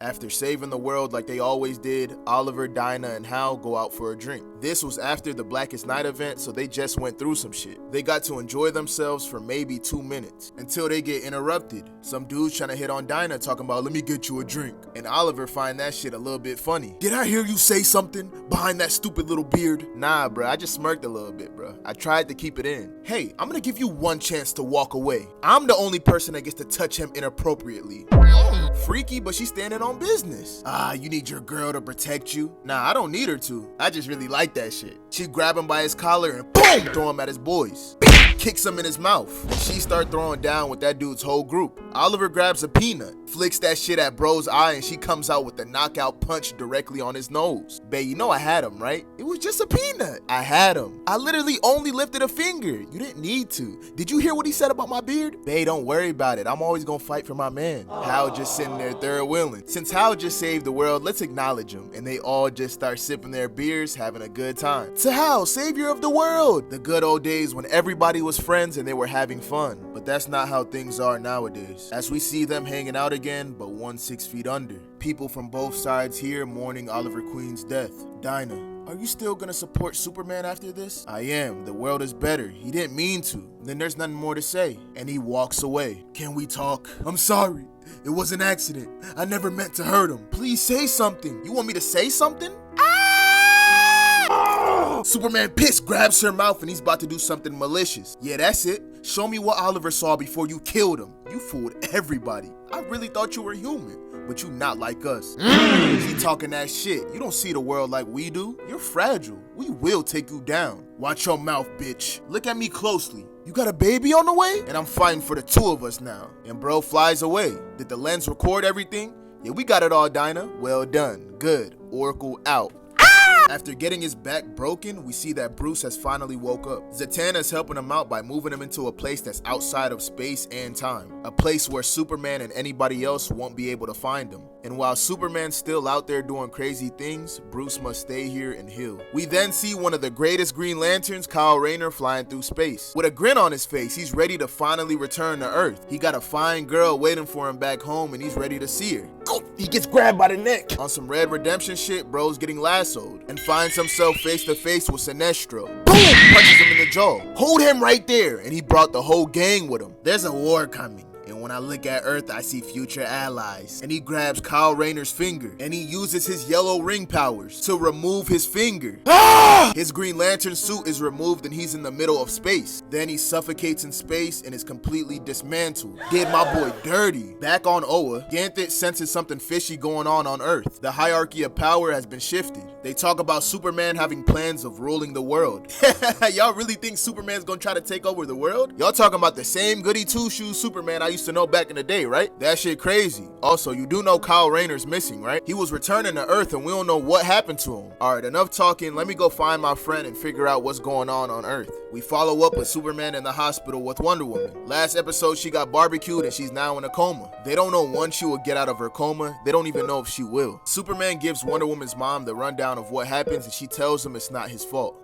After saving the world like they always did, Oliver, Dinah, and Hal go out for a drink. This was after the Blackest Night event, so they just went through some shit. They got to enjoy themselves for maybe 2 minutes, until they get interrupted. Some dude's trying to hit on Dinah talking about, let me get you a drink. And Oliver find that shit a little bit funny. Did I hear you say something behind that stupid little beard? Nah, bro, I just smirked a little bit, bro. I tried to keep it in. Hey, I'm gonna give you one chance to walk away. I'm the only person that gets to touch him inappropriately. Freaky, but she's standing on business. You need your girl to protect you? Nah, I don't need her to. I just really like that shit. She grab him by his collar and boom, throw him at his boys. Kicks him in his mouth. She start throwing down with that dude's whole group. Oliver grabs a peanut, flicks that shit at bro's eye, and she comes out with the knockout punch directly on his nose. Bae, you know I had him, right? It was just a peanut. I had him. I literally only lifted a finger. You didn't need to. Did you hear what he said about my beard? Bae, don't worry about it. I'm always gonna fight for my man. Hal just sitting there third wheeling. Since Hal just saved the world, let's acknowledge him. And they all just start sipping their beers, having a good time. To Hal, savior of the world. The good old days when everybody was friends and they were having fun. But that's not how things are nowadays. As we see them hanging out again, but 1 6 feet under. People from both sides here mourning Oliver Queen's death. Dinah, are you still gonna support Superman after this? I am. The world is better. He didn't mean to. Then there's nothing more to say. And he walks away. Can we talk? I'm sorry. It was an accident. I never meant to hurt him. Please say something. You want me to say something? Superman pissed, grabs her mouth, and he's about to do something malicious. Yeah, that's it. Show me what Oliver saw before you killed him. You fooled everybody. I really thought you were human, but you not like us. He talking that shit. You don't see the world like we do. You're fragile. We will take you down. Watch your mouth, bitch. Look at me closely. You got a baby on the way? And I'm fighting for the two of us now. And bro flies away. Did the lens record everything? Yeah, we got it all, Dinah. Well done. Good. Oracle out. After getting his back broken, we see that Bruce has finally woke up. Zatanna is helping him out by moving him into a place that's outside of space and time. A place where Superman and anybody else won't be able to find him. And while Superman's still out there doing crazy things, Bruce must stay here and heal. We then see one of the greatest Green Lanterns, Kyle Rayner, flying through space. With a grin on his face, he's ready to finally return to Earth. He got a fine girl waiting for him back home and he's ready to see her. He gets grabbed by the neck. On some Red Redemption shit, bro's getting lassoed and finds himself face to face with Sinestro. Boom! Punches him in the jaw. Hold him right there, and he brought the whole gang with him. There's a war coming. And when I look at Earth, I see future allies. And he grabs Kyle Rayner's finger, and he uses his yellow ring powers to remove his finger. His Green Lantern suit is removed and he's in the middle of space. Then he suffocates in space and is completely dismantled. Did my boy dirty. Back on Oa, Ganthet senses something fishy going on Earth. The hierarchy of power has been shifted. They talk about Superman having plans of ruling the world. Y'all really think Superman's gonna try to take over the world? Y'all talking about the same goody two-shoes Superman I used to know back in the day, right? That shit crazy. Also, you do know Kyle Rayner's missing, right? He was returning to Earth and we don't know what happened to him. Alright, enough talking. Let me go find my friend and figure out what's going on Earth. We follow up with Superman in the hospital with Wonder Woman. Last episode, she got barbecued and she's now in a coma. They don't know when she will get out of her coma. They don't even know if she will. Superman gives Wonder Woman's mom the rundown of what happens and she tells him it's not his fault.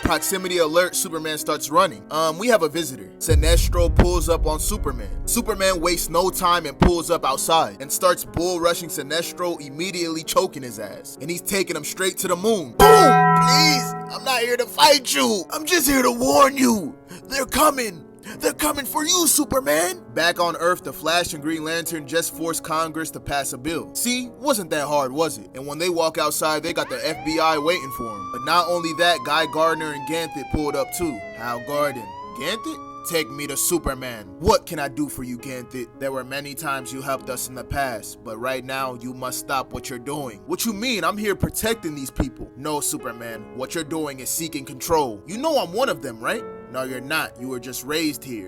Proximity alert, Superman starts running. We have a visitor. Sinestro pulls up on Superman. Superman wastes no time and pulls up outside and starts bull rushing Sinestro, immediately choking his ass. And he's taking him straight to the moon. Boom! Please, I'm not here to fight you. I'm just here to warn you. They're coming. They're coming for you, Superman! Back on Earth, the Flash and Green Lantern just forced Congress to pass a bill. See, wasn't that hard, was it? And when they walk outside, they got the FBI waiting for them. But not only that, Guy Gardner and Ganthet pulled up too. Hal Jordan. Ganthet? Take me to Superman. What can I do for you, Ganthet? There were many times you helped us in the past, but right now you must stop what you're doing. What you mean? I'm here protecting these people. No, Superman. What you're doing is seeking control. You know I'm one of them, right? No, you're not. You were just raised here.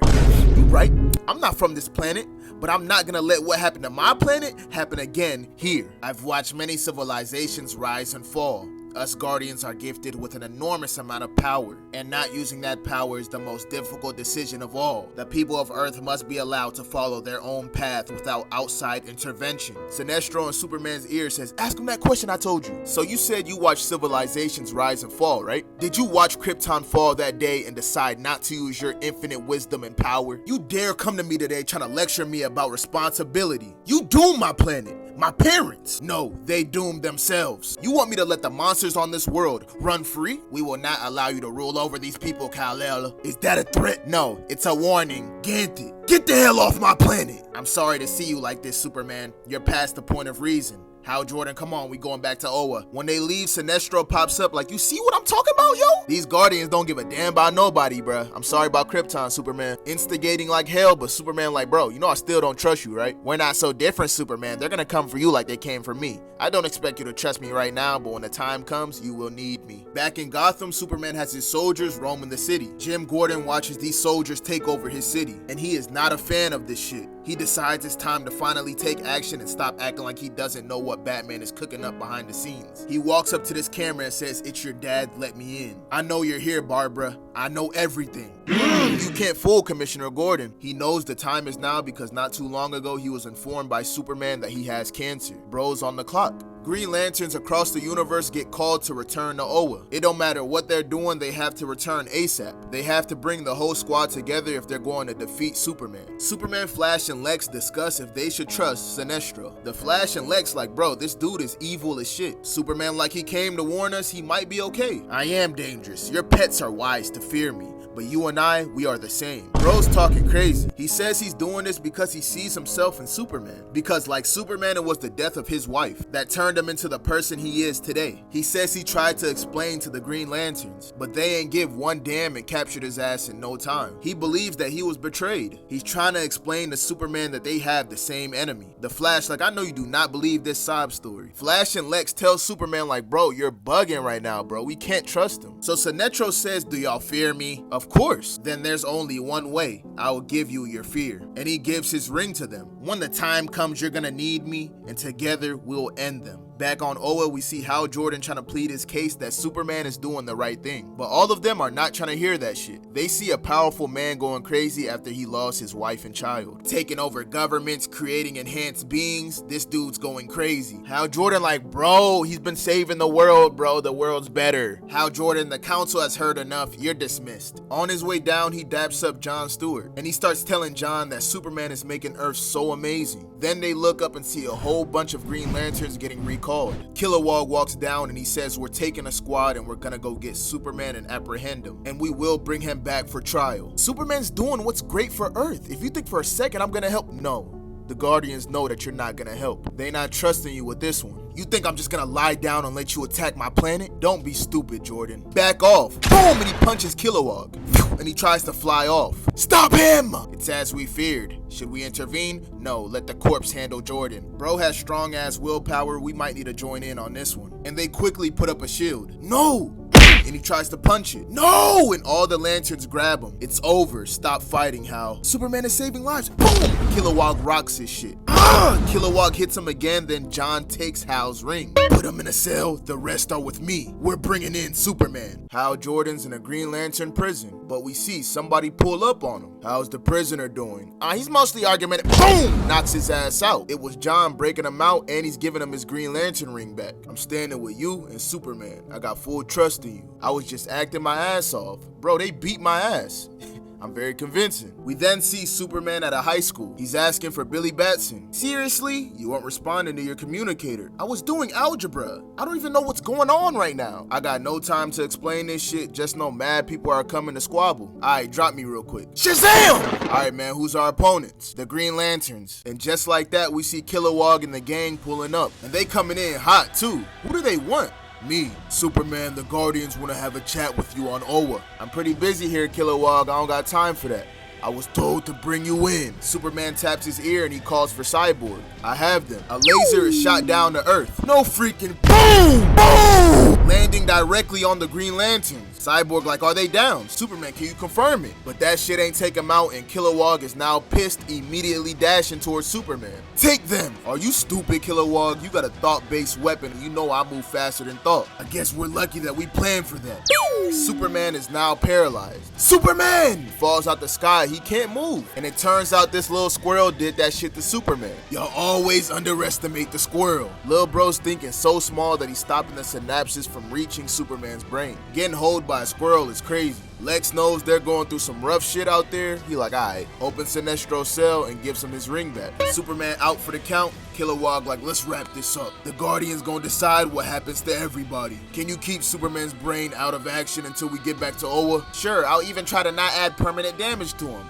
You right? I'm not from this planet, but I'm not gonna let what happened to my planet happen again here. I've watched many civilizations rise and fall. Us Guardians are gifted with an enormous amount of power, and not using that power is the most difficult decision of all. The people of Earth must be allowed to follow their own path without outside intervention. Sinestro in Superman's ear says, ask him that question I told you. So you said you watched civilizations rise and fall, right? Did you watch Krypton fall that day and decide not to use your infinite wisdom and power? You dare come to me today trying to lecture me about responsibility. You doomed my planet. My parents? No, they doomed themselves. You want me to let the monsters on this world run free? We will not allow you to rule over these people, Kal-El. Is that a threat? No, it's a warning. Get the hell off my planet. I'm sorry to see you like this, Superman. You're past the point of reason. Hal Jordan, come on, we going back to Oa. When they leave, Sinestro pops up like, you see what I'm talking about, yo? These Guardians don't give a damn about nobody, bruh. I'm sorry about Krypton, Superman. Instigating like hell, but Superman like, bro, you know I still don't trust you, right? We're not so different, Superman. They're gonna come for you like they came for me. I don't expect you to trust me right now, but when the time comes, you will need me. Back in Gotham, Superman has his soldiers roaming the city. Jim Gordon watches these soldiers take over his city, and he is not a fan of this shit. He decides it's time to finally take action and stop acting like he doesn't know what Batman is cooking up behind the scenes. He walks up to this camera and says, "It's your dad, let me in. I know you're here, Barbara. I know everything." You can't fool Commissioner Gordon. He knows the time is now because not too long ago he was informed by Superman that he has cancer. Bro's on the clock. Green Lanterns across the universe get called to return to Oa. It don't matter what they're doing, they have to return ASAP. They have to bring the whole squad together if they're going to defeat Superman. Superman, Flash, and Lex discuss if they should trust Sinestro. The Flash and Lex like, bro, this dude is evil as shit. Superman like, he came to warn us, he might be okay. I am dangerous. Your pets are wise to fear me. But you and I, we are the same. Bro's talking crazy. He says he's doing this because he sees himself in Superman. Because like Superman, it was the death of his wife that turned him into the person he is today. He says he tried to explain to the Green Lanterns, but they ain't give one damn and captured his ass in no time. He believes that he was betrayed. He's trying to explain to Superman that they have the same enemy. The Flash like, I know you do not believe this sob story. Flash and Lex tell Superman like, bro, you're bugging right now, bro. We can't trust him. So Sinestro says, do y'all fear me? Of course. Then there's only one way. I will give you your fear. And he gives his ring to them. When the time comes, you're gonna need me, and together we'll end them. Back on Oa, we see Hal Jordan trying to plead his case that Superman is doing the right thing. But all of them are not trying to hear that shit. They see a powerful man going crazy after he lost his wife and child. Taking over governments, creating enhanced beings, this dude's going crazy. Hal Jordan like, bro, he's been saving the world, bro. The world's better. Hal Jordan, the council has heard enough. You're dismissed. On his way down, he daps up John Stewart. And he starts telling John that Superman is making Earth so amazing. Then they look up and see a whole bunch of Green Lanterns getting recalled. Kilowog walks down and he says, we're taking a squad and we're gonna go get Superman and apprehend him. And we will bring him back for trial. Superman's doing what's great for Earth. If you think for a second I'm gonna help, no. The Guardians know that you're not gonna help. They not trusting you with this one. You think I'm just gonna lie down and let you attack my planet? Don't be stupid, Jordan. Back off. Boom! And he punches Kilowog. And he tries to fly off. Stop him! It's as we feared. Should we intervene? No, let the corpse handle Jordan. Bro has strong ass willpower. We might need to join in on this one. And they quickly put up a shield. No! And he tries to punch it. No! And all the lanterns grab him. It's over. Stop fighting, Hal. Superman is saving lives. Boom! Kilowog rocks his shit. Kilowog hits him again, then John takes Hal's ring. Put him in a cell, the rest are with me. We're bringing in Superman. Hal Jordan's in a Green Lantern prison, but we see somebody pull up on him. How's the prisoner doing? He's mostly argumentative. Boom! Knocks his ass out. It was John breaking him out, and he's giving him his Green Lantern ring back. I'm standing with you and Superman. I got full trust in you. I was just acting my ass off. Bro, they beat my ass. I'm very convincing. We then see Superman at a high school. He's asking for Billy Batson. Seriously? You weren't responding to your communicator. I was doing algebra. I don't even know what's going on right now. I got no time to explain this shit. Just know mad people are coming to squabble. Alright, drop me real quick. Shazam! Alright, man, who's our opponents? The Green Lanterns. And just like that, we see Kilowog and the gang pulling up. And they coming in hot too. Who do they want? Me, Superman, the Guardians want to have a chat with you on Oa. I'm pretty busy here, Kilowog. I don't got time for that. I was told to bring you in. Superman taps his ear and he calls for Cyborg. I have them. A laser is shot down to Earth. No freaking boom! Boom! Landing directly on the Green Lanterns. Cyborg like, are they down? Superman, can you confirm it? But that shit ain't take him out and Kilowog is now pissed, immediately dashing towards Superman. Take them! Are you stupid, Kilowog? You got a thought-based weapon and you know I move faster than thought. I guess we're lucky that we planned for that. Superman is now paralyzed. Superman! He falls out the sky. He can't move. And it turns out this little squirrel did that shit to Superman. Y'all always underestimate the squirrel. Lil bro's thinking so small that he's stopping the synapses from reaching Superman's brain. Getting holed by a squirrel is crazy. Lex knows they're going through some rough shit out there. He like, alright, open Sinestro's cell and gives him his ring back. Superman out for the count. Kilowog like, let's wrap this up. The Guardians gonna decide what happens to everybody. Can you keep Superman's brain out of action until we get back to Oa? Sure, I'll even try to not add permanent damage to him.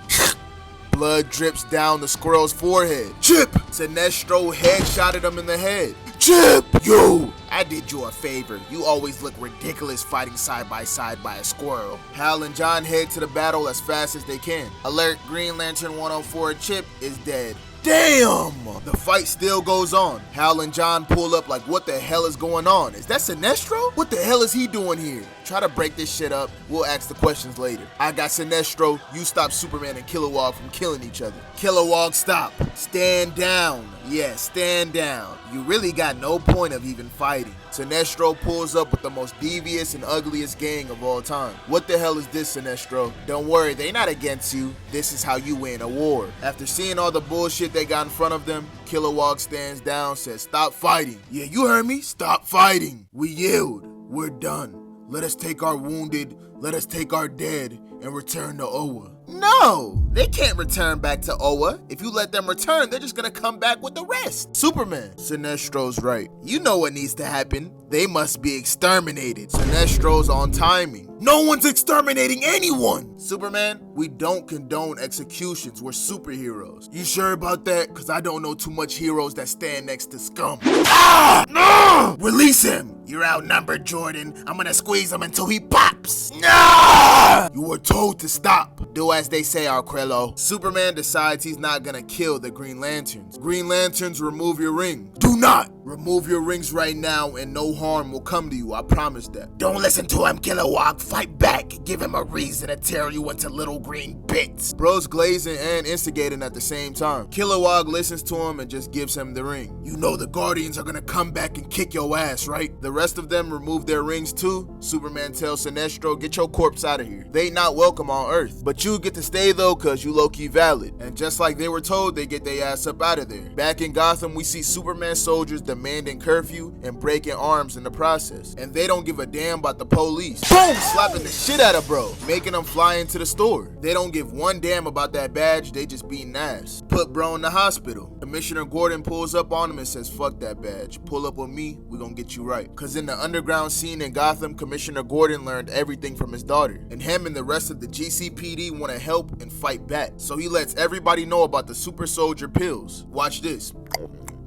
Blood drips down the squirrel's forehead. Chip! Sinestro headshotted him in the head. Chip! Yo! I did you a favor. You always look ridiculous fighting side by a squirrel. Hal and John head to the battle as fast as they can. Alert, Green Lantern 104 Chip is dead. Damn! The fight still goes on. Hal and John pull up like, what the hell is going on? Is that Sinestro? What the hell is he doing here? Try to break this shit up. We'll ask the questions later. I got Sinestro. You stop Superman and Kilowog from killing each other. Kilowog, stop. Stand down. Yeah, stand down. You really got no point of even fighting. Sinestro pulls up with the most devious and ugliest gang of all time. What the hell is this, Sinestro? Don't worry, they not against you. This is how you win a war. After seeing all the bullshit they got in front of them, Kilowog stands down, says, stop fighting. Yeah, you heard me. Stop fighting. We yield. We're done. Let us take our wounded, let us take our dead, and return to Oa. No, they can't return back to Oa. If you let them return, they're just gonna come back with the rest. Superman. Sinestro's right. You know what needs to happen. They must be exterminated. Sinestro's on timing. No one's exterminating anyone! Superman, we don't condone executions. We're superheroes. You sure about that? Cause I don't know too much heroes that stand next to scum. Ah! No! Release him! You're outnumbered, Jordan. I'm gonna squeeze him until he pops. No! You were told to stop. Do as they say, Arquello. Superman decides he's not gonna kill the Green Lanterns. Green Lanterns, remove your ring. Do not! Remove your rings right now and no harm will come to you, I promise that. Don't listen to him, Kilowog. Fight back. Give him a reason to tear you into little green bits. Bro's glazing and instigating at the same time. Kilowog listens to him and just gives him the ring. You know the Guardians are gonna come back and kick your ass, right? The rest of them remove their rings too. Superman tells Sinestro, get your corpse out of here. They not welcome on Earth. But you get to stay though, cause you low-key valid. And just like they were told, they get their ass up out of there. Back in Gotham, we see Superman soldiers demanding curfew and breaking arms in the process. And they don't give a damn about the police. Boom! Slapping the shit out of Bro, making him fly into the store. They don't give one damn about that badge, they just beating ass. Put Bro in the hospital. Commissioner Gordon pulls up on him and says, fuck that badge. Pull up with me, we gonna get you right. Cause in the underground scene in Gotham, Commissioner Gordon learned everything from his daughter. And him and the rest of the GCPD wanna help and fight back. So he lets everybody know about the super soldier pills. Watch this.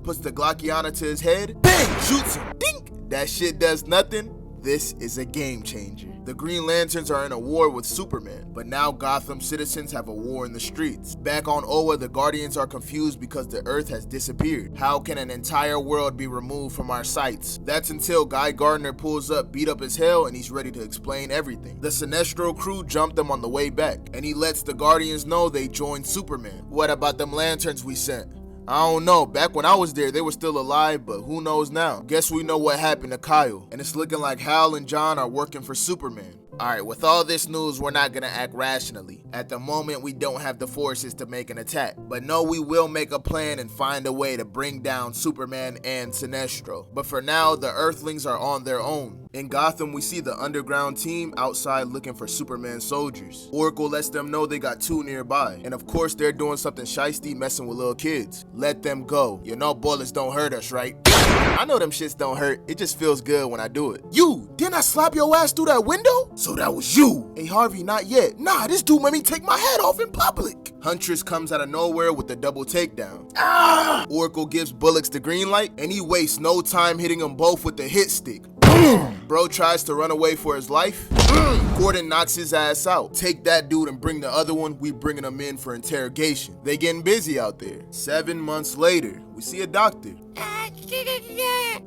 Puts the Glockiana to his head, bang, shoots him, dink. That shit does nothing. This is a game changer. The Green Lanterns are in a war with Superman, but now Gotham citizens have a war in the streets. Back on Oa, the Guardians are confused because the Earth has disappeared. How can an entire world be removed from our sights? That's until Guy Gardner pulls up, beat up as hell, and he's ready to explain everything. The Sinestro crew jumped them on the way back, and he lets the Guardians know they joined Superman. What about them lanterns we sent? I don't know. Back when I was there, they were still alive, but who knows now? Guess we know what happened to Kyle, and it's looking like Hal and John are working for Superman. Alright, with all this news, we're not gonna act rationally. At the moment, we don't have the forces to make an attack. But no, we will make a plan and find a way to bring down Superman and Sinestro. But for now, the Earthlings are on their own. In Gotham, we see the underground team outside looking for Superman soldiers. Oracle lets them know they got two nearby. And of course, they're doing something shiesty, messing with little kids. Let them go. You know bullets don't hurt us, right? I know them shits don't hurt. It just feels good when I do it. You, didn't I slap your ass through that window? So that was you. Hey, Harvey, not yet. Nah, this dude made me take my hat off in public. Huntress comes out of nowhere with the double takedown. Ah! Oracle gives Bullocks the green light, and he wastes no time hitting them both with the hit stick. Bro tries to run away for his life. Gordon knocks his ass out. Take that dude and bring the other one. We bringing them in for interrogation. They getting busy out there. 7 months later, we see a doctor.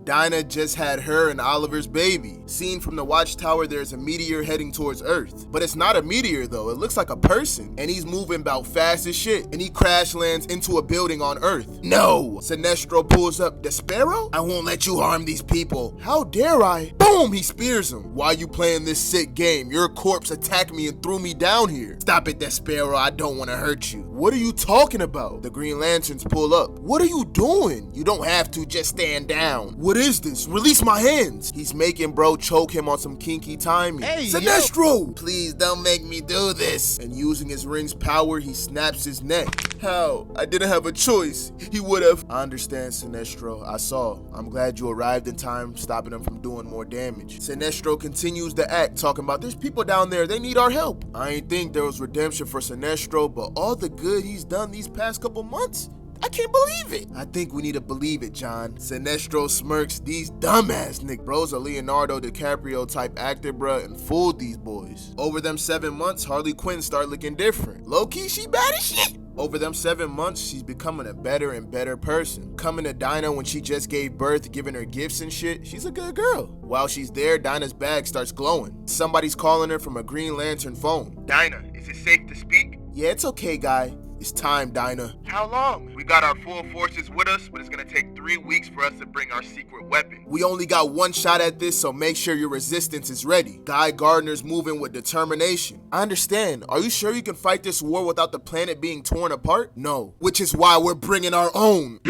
Dinah just had her and Oliver's baby. Seen from the watchtower, there's a meteor heading towards Earth. But it's not a meteor though, it looks like a person. And he's moving about fast as shit. And he crash lands into a building on Earth. No! Sinestro pulls up. Despero? I won't let you harm these people. How dare I? Boom! He spears him. Why you playing this sick game? Your corpse attacked me and threw me down here. Stop it, Despero, I don't want to hurt you. What are you talking about? The Green Lanterns pull up. What are you doing? You don't have to, just stand down. What is this? Release my hands. He's making bro choke him on some kinky timing. Hey, Sinestro! Please don't make me do this. And using his ring's power, he snaps his neck. How? I didn't have a choice. He would have. I understand, Sinestro. I saw. I'm glad you arrived in time, stopping him from doing more damage. Sinestro continues the act, talking about there's people down there, they need our help. I ain't think there was redemption for Sinestro, but all the good he's done these past couple months, I can't believe it. I think we need to believe it, John. Sinestro smirks. These dumbass Nick bros a Leonardo DiCaprio type actor, bruh, and fooled these boys. Over them 7 months, Harley Quinn start looking different. Low-key, she bad as shit. Over them 7 months, she's becoming a better and better person. Coming to Dinah when she just gave birth, giving her gifts and shit, she's a good girl. While she's there, Dinah's bag starts glowing. Somebody's calling her from a Green Lantern phone. Dinah, is it safe to speak? Yeah, it's okay, guy. It's time, Dinah. How long? We got our full forces with us, but it's gonna take 3 weeks for us to bring our secret weapon. We only got one shot at this, so make sure your resistance is ready. Guy Gardner's moving with determination. I understand. Are you sure you can fight this war without the planet being torn apart? No. Which is why we're bringing our own.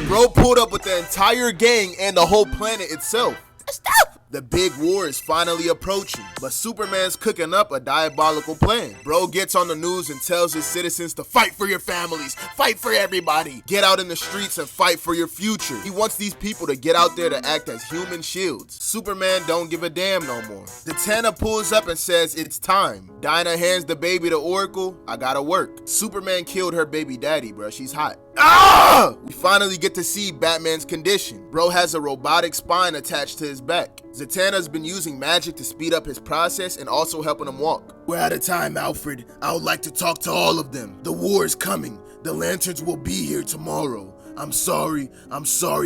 Bro pulled up with the entire gang and the whole planet itself. Stop! The big war is finally approaching, but Superman's cooking up a diabolical plan. Bro gets on the news and tells his citizens to fight for your families, fight for everybody. Get out in the streets and fight for your future. He wants these people to get out there to act as human shields. Superman don't give a damn no more. Zatanna pulls up and says it's time. Dinah hands the baby to Oracle. I gotta work. Superman killed her baby daddy, bro. She's hot. Ah! We finally get to see Batman's condition. Bro has a robotic spine attached to his back. Zatanna's been using magic to speed up his process and also helping him walk. We're out of time, Alfred. I would like to talk to all of them. The war is coming. The Lanterns will be here tomorrow. I'm sorry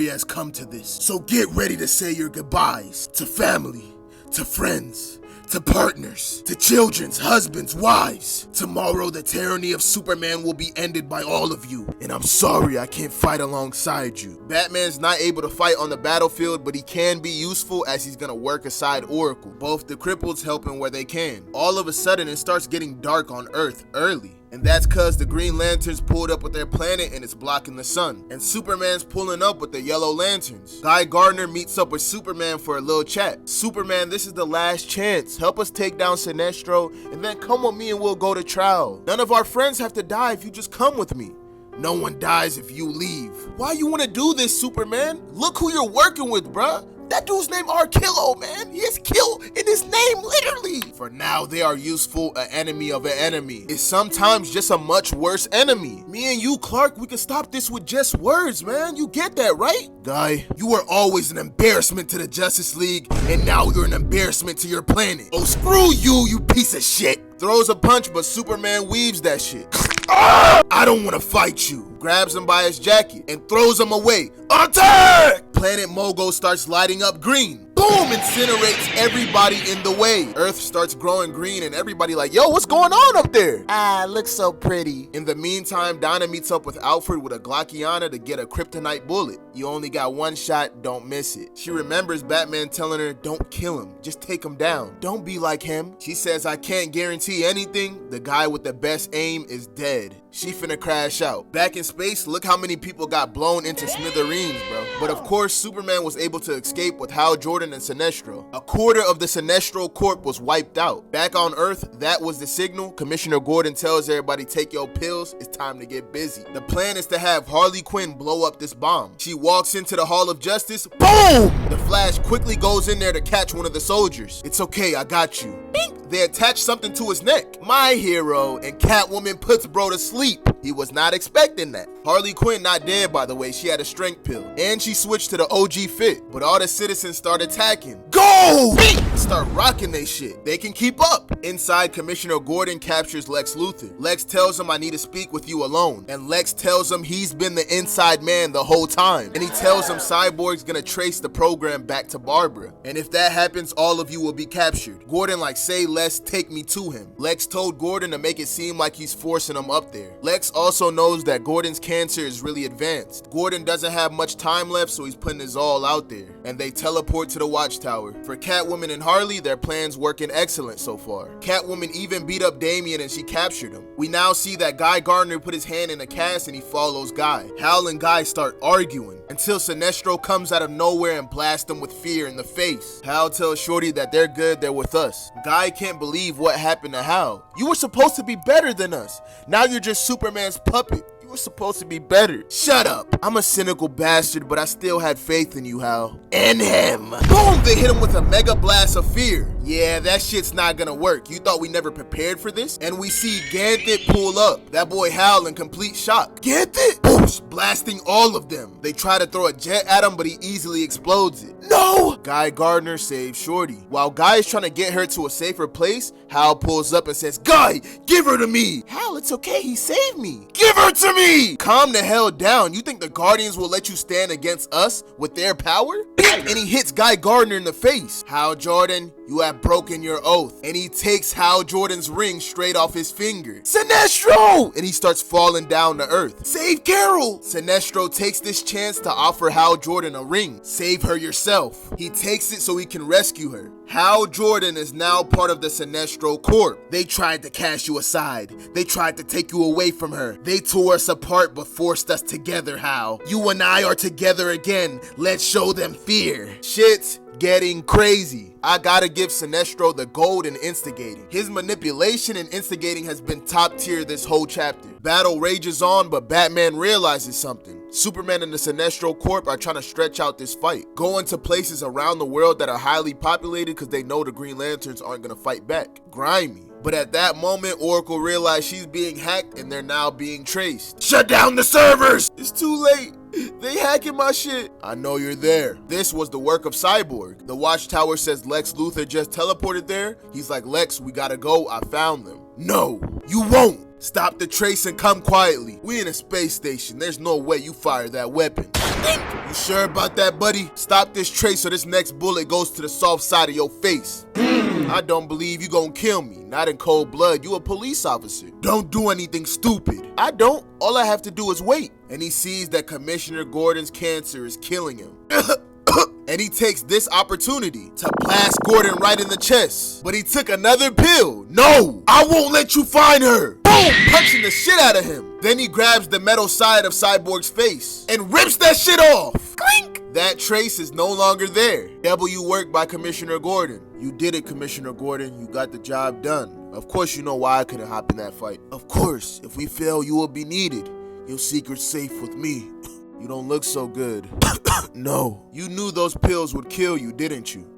has come to this. So get ready to say your goodbyes to family, to friends, to partners, to children's husbands, wives. Tomorrow, the tyranny of Superman will be ended by all of you. And I'm sorry I can't fight alongside you. Batman's not able to fight on the battlefield, but he can be useful as he's gonna work aside Oracle. Both the cripples helping where they can. All of a sudden, it starts getting dark on Earth early. And that's cause the Green Lanterns pulled up with their planet and it's blocking the sun. And Superman's pulling up with the Yellow Lanterns. Guy Gardner meets up with Superman for a little chat. Superman, this is the last chance. Help us take down Sinestro and then come with me and we'll go to trial. None of our friends have to die if you just come with me. No one dies if you leave. Why you wanna do this, Superman? Look who you're working with, bruh. That dude's name Arkillo, man. He has kill in his name, literally. For now, they are useful. An enemy of an enemy is sometimes just a much worse enemy. Me and you, Clark, we can stop this with just words, man. You get that, right? Guy, you were always an embarrassment to the Justice League, and now you're an embarrassment to your planet. Oh, screw you, you piece of shit. Throws a punch, but Superman weaves that shit. I don't want to fight you. Grabs him by his jacket and throws him away. Attack! Planet Mogo starts lighting up green. Boom! Incinerates everybody in the way. Earth starts growing green and everybody like, yo, what's going on up there? Ah, looks so pretty. In the meantime, Dinah meets up with Alfred with a Glockiana to get a kryptonite bullet. You only got one shot, don't miss it. She remembers Batman telling her, don't kill him, just take him down. Don't be like him. She says, I can't guarantee anything. The guy with the best aim is dead. She finna crash out. Back in space, look how many people got blown into smithereens, bro. But of course, Superman was able to escape with Hal Jordan and Sinestro. A quarter of the Sinestro Corp was wiped out. Back on Earth, that was the signal. Commissioner Gordon tells everybody, take your pills, it's time to get busy. The plan is to have Harley Quinn blow up this bomb. She walks into the Hall of Justice, boom! The Flash quickly goes in there to catch one of the soldiers. It's okay, I got you. Bing! They attach something to his neck. My hero, and Catwoman puts bro to sleep. He was not expecting that. Harley Quinn not dead, by the way. She had a strength pill. And she switched to the OG fit. But all the citizens start attacking. Go! Start rocking they shit. They can keep up. Inside, Commissioner Gordon captures Lex Luthor. Lex tells him, I need to speak with you alone. And Lex tells him he's been the inside man the whole time. And he tells him Cyborg's gonna trace the program back to Barbara. And if that happens, all of you will be captured. Gordon like, say less, take me to him. Lex told Gordon to make it seem like he's forcing him up there. Lex also knows that Gordon's camp cancer is really advanced. Gordon doesn't have much time left, so he's putting his all out there. And they teleport to the watchtower. For Catwoman and Harley, their plan's working excellent so far. Catwoman even beat up Damian and she captured him. We now see that Guy Gardner put his hand in a cast and he follows Guy. Hal and Guy start arguing until Sinestro comes out of nowhere and blasts them with fear in the face. Hal tells Shorty that they're good, they're with us. Guy can't believe what happened to Hal. You were supposed to be better than us. Now you're just Superman's puppet. You were supposed to be better. Shut up. I'm a cynical bastard, but I still had faith in you, Hal. And him. Boom! They hit him with a mega blast of fear. Yeah, that shit's not gonna work. You thought we never prepared for this? And we see Ganthet pull up. That boy Hal in complete shock. Ganthet? Boosh! Blasting all of them. They try to throw a jet at him, but he easily explodes it. No! Guy Gardner saves Shorty. While Guy is trying to get her to a safer place, Hal pulls up and says, Guy, give her to me. Hal, it's okay. He saved me. Give her to me! Calm the hell down. You think the Guardians will let you stand against us with their power? And he hits Guy Gardner in the face. Hal Jordan, you have broken your oath. And he takes Hal Jordan's ring straight off his finger. Sinestro! And he starts falling down to earth. Save Carol! Sinestro takes this chance to offer Hal Jordan a ring. Save her yourself. He takes it so he can rescue her. Hal Jordan is now part of the Sinestro Corps. They tried to cast you aside. They tried to take you away from her. They tore us apart but forced us together, Hal. You and I are together again. Let's show them fear. Shit's getting crazy. I gotta give Sinestro the gold in instigating. His manipulation and instigating has been top tier this whole chapter. Battle rages on, but Batman realizes something. Superman and the Sinestro Corp are trying to stretch out this fight, going to places around the world that are highly populated because they know the Green Lanterns aren't gonna fight back. Grimy. But at that moment, Oracle realized she's being hacked and they're now being traced. Shut down the servers! It's too late. They hacking my shit. I know you're there. This was the work of Cyborg. The Watchtower says Lex Luthor just teleported there. He's like, Lex, we gotta go. I found them. No, you won't. Stop the trace and come quietly. We in a space station. There's no way you fire that weapon. You sure about that, buddy? Stop this trace or this next bullet goes to the soft side of your face. I don't believe you gonna kill me. Not in cold blood. You a police officer. Don't do anything stupid. I don't. All I have to do is wait. And he sees that Commissioner Gordon's cancer is killing him. And he takes this opportunity to blast Gordon right in the chest. But he took another pill. No, I won't let you find her. Boom, punching the shit out of him. Then he grabs the metal side of Cyborg's face and rips that shit off. Clink. That trace is no longer there. W work by Commissioner Gordon. You did it, Commissioner Gordon. You got the job done. Of course you know why I couldn't hop in that fight. Of course, if we fail, you will be needed. Your secret's safe with me. You don't look so good. No. You knew those pills would kill you, didn't you?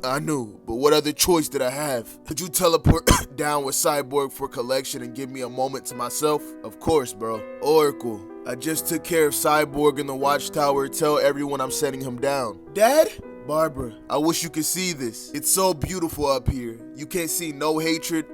I knew, but what other choice did I have? Could you teleport down with Cyborg for collection and give me a moment to myself? Of course, bro. Oracle, I just took care of Cyborg in the Watchtower. Tell everyone I'm setting him down. Dad? Barbara, I wish you could see this. It's so beautiful up here. You can't see no hatred.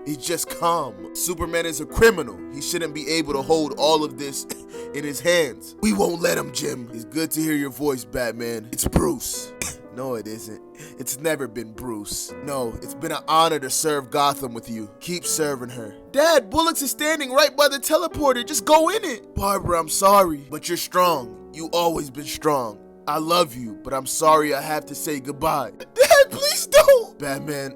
He's just calm. Superman is a criminal. He shouldn't be able to hold all of this in his hands. We won't let him, Jim. It's good to hear your voice, Batman. It's Bruce. No, it isn't. It's never been Bruce. No, it's been an honor to serve Gotham with you. Keep serving her. Dad, Bullocks is standing right by the teleporter. Just go in it. Barbara, I'm sorry, but you're strong. You always been strong. I love you, but I'm sorry I have to say goodbye. Dad, please don't. Batman,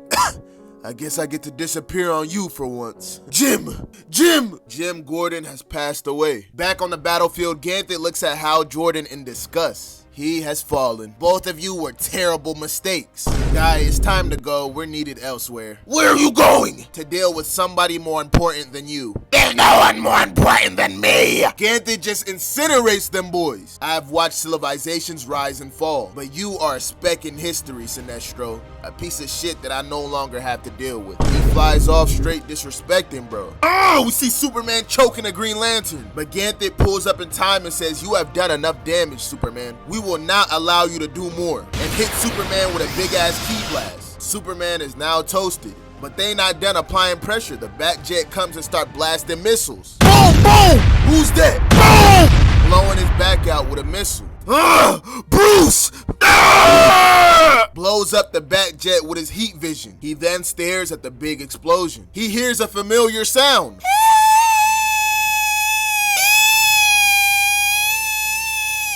I guess I get to disappear on you for once. Jim! Jim Gordon has passed away. Back on the battlefield, Ganthet looks at Hal Jordan in disgust. He has fallen. Both of you were terrible mistakes. Guy, it's time to go. We're needed elsewhere. Where are you going? To deal with somebody more important than you. There's no one more important than me. Ganthet just incinerates them boys. I've watched civilizations rise and fall, but you are a speck in history, Sinestro. A piece of shit that I no longer have to deal with. He flies off straight disrespecting, bro. Oh, we see Superman choking a Green Lantern. But Ganthet pulls up in time and says, you have done enough damage, Superman. We will not allow you to do more. And hit Superman with a big ass key blast. Superman is now toasted. But they not done applying pressure. The Batjet comes and start blasting missiles. Boom, boom! Who's that? Boom! Blowing his back out with a missile. Bruce! Blows up the Batjet with his heat vision. He then stares at the big explosion. He hears a familiar sound.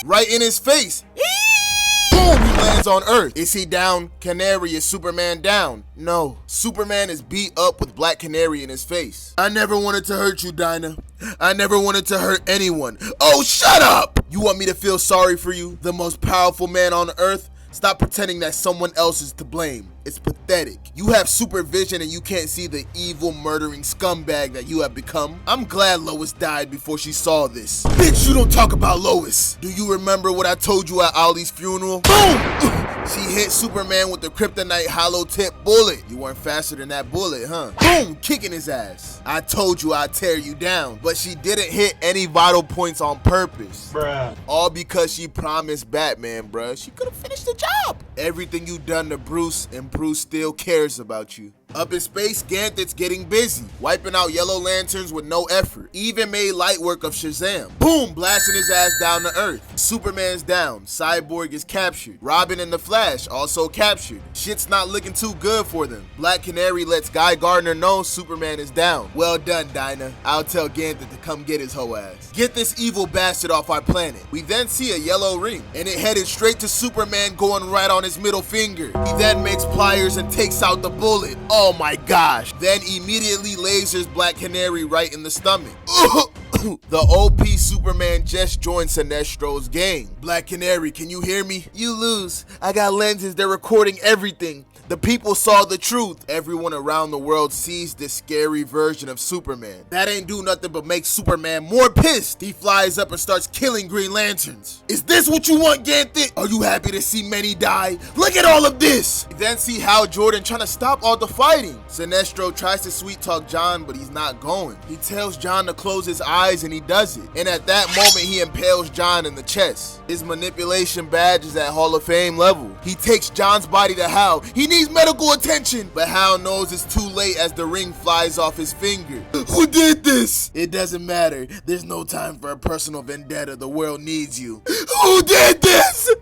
right in his face. Boom, he lands on Earth. Is he down? Canary, is Superman down? No. Superman is beat up with Black Canary in his face. I never wanted to hurt you, Dinah. I never wanted to hurt anyone. Oh, shut up! You want me to feel sorry for you? The most powerful man on Earth? Stop pretending that someone else is to blame. It's pathetic. You have supervision and you can't see the evil, murdering scumbag that you have become. I'm glad Lois died before she saw this. Bitch, you don't talk about Lois. Do you remember what I told you at Ollie's funeral? Boom! She hit Superman with the kryptonite hollow tip bullet. You weren't faster than that bullet, huh? Boom! Kicking his ass. I told you I'd tear you down, but she didn't hit any vital points on purpose. Bruh. All because she promised Batman, bruh. She could have finished the job. Everything you done to Bruce, and Bruce still cares about you. Up in space, Ganthet's getting busy, wiping out Yellow Lanterns with no effort. Even made light work of Shazam. Boom, blasting his ass down to Earth. Superman's down. Cyborg is captured. Robin and the Flash also captured. Shit's not looking too good for them. Black Canary lets Guy Gardner know Superman is down. Well done, Dinah. I'll tell Ganthet to come get his hoe ass. Get this evil bastard off our planet. We then see a yellow ring, and it headed straight to Superman, going right on his middle finger. He then makes pliers and takes out the bullet. Oh my gosh. Then immediately lasers Black Canary right in the stomach. The OP Superman just joined Sinestro's gang. Black Canary, can you hear me? You lose. I got lenses, they're recording everything. The people saw the truth. Everyone around the world sees this scary version of Superman. That ain't do nothing but make Superman more pissed. He flies up and starts killing Green Lanterns. Is this what you want, Ganthet? Are you happy to see many die? Look at all of this. We then see Hal Jordan trying to stop all the fighting. Sinestro tries to sweet talk John, but he's not going. He tells John to close his eyes and he does it. And at that moment, he impales John in the chest. His manipulation badge is at Hall of Fame level. He takes John's body to Hal. He needs medical attention, but Hal knows it's too late as the ring flies off his finger. Who did this? It doesn't matter. There's no time for a personal vendetta. The world needs you. Who did this?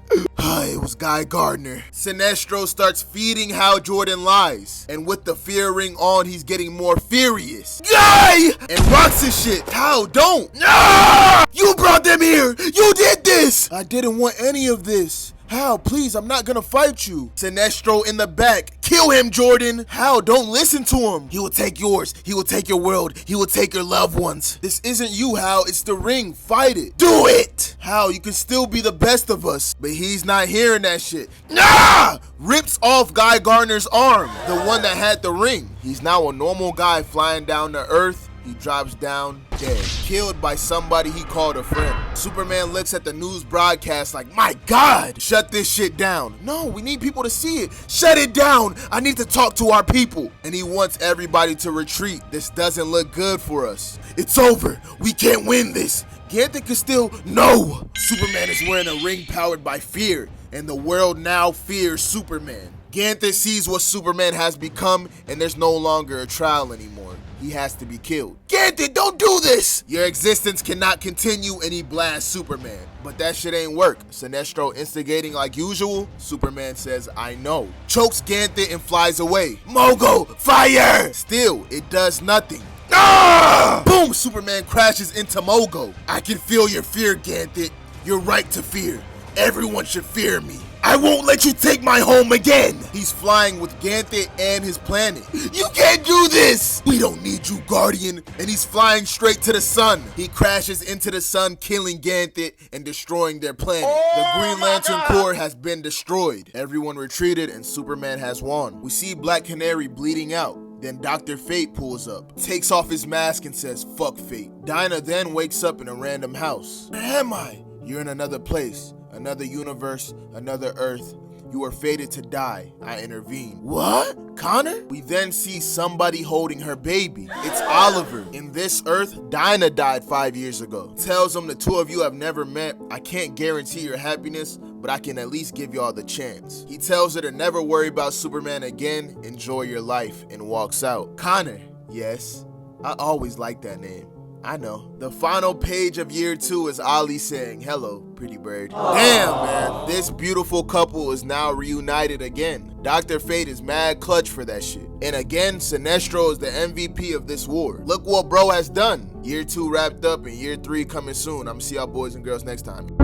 It was Guy Gardner. Sinestro starts feeding Hal Jordan lies, and with the fear ring on, he's getting more furious. Guy! And rocks his shit. Hal, don't! No! You brought them here! You did this! I didn't want any of this. Hal, please, I'm not gonna fight you. Sinestro in the back. Kill him, Jordan. Hal, don't listen to him. He will take yours. He will take your world. He will take your loved ones. This isn't you, Hal. It's the ring. Fight it. Do it. Hal, you can still be the best of us. But he's not hearing that shit. Nah! Rips off Guy Gardner's arm, the one that had the ring. He's now a normal guy flying down to Earth. He drops down dead, killed by somebody he called a friend. Superman looks at the news broadcast like, my God, shut this shit down. No, we need people to see it. Shut it down. I need to talk to our people. And he wants everybody to retreat. This doesn't look good for us. It's over. We can't win this. Ganthet could still, no. Superman is wearing a ring powered by fear, and the world now fears Superman. Ganthet sees what Superman has become, and there's no longer a trial anymore. He has to be killed. Ganthet, don't do this! Your existence cannot continue, and he blasts Superman. But that shit ain't work. Sinestro instigating like usual. Superman says, I know. Chokes Ganthet and flies away. Mogo, fire! Still, it does nothing. Ah! Boom! Superman crashes into Mogo. I can feel your fear, Ganthet. You're right to fear. Everyone should fear me. I won't let you take my home again. He's flying with Ganthet and his planet. You can't do this. We don't need you, Guardian. And he's flying straight to the sun. He crashes into the sun, killing Ganthet and destroying their planet. The Green Lantern Corps has been destroyed. Everyone retreated and Superman has won. We see Black Canary bleeding out. Then Dr. Fate pulls up, takes off his mask and says, fuck Fate. Dinah then wakes up in a random house. Where am I? You're in another place. Another universe, another Earth. You are fated to die. I intervene. What? Connor? We then see somebody holding her baby. It's Oliver. In this Earth, Dinah died 5 years ago. Tells him the two of you have never met. I can't guarantee your happiness, but I can at least give y'all the chance. He tells her to never worry about Superman again, enjoy your life, and walks out. Connor. Yes, I always liked that name. I know. The final page of year 2 is Ollie saying, hello, pretty bird. Damn, man. This beautiful couple is now reunited again. Dr. Fate is mad clutch for that shit. And again, Sinestro is the MVP of this war. Look what bro has done. Year 2 wrapped up and year 3 coming soon. I'm gonna see y'all boys and girls next time.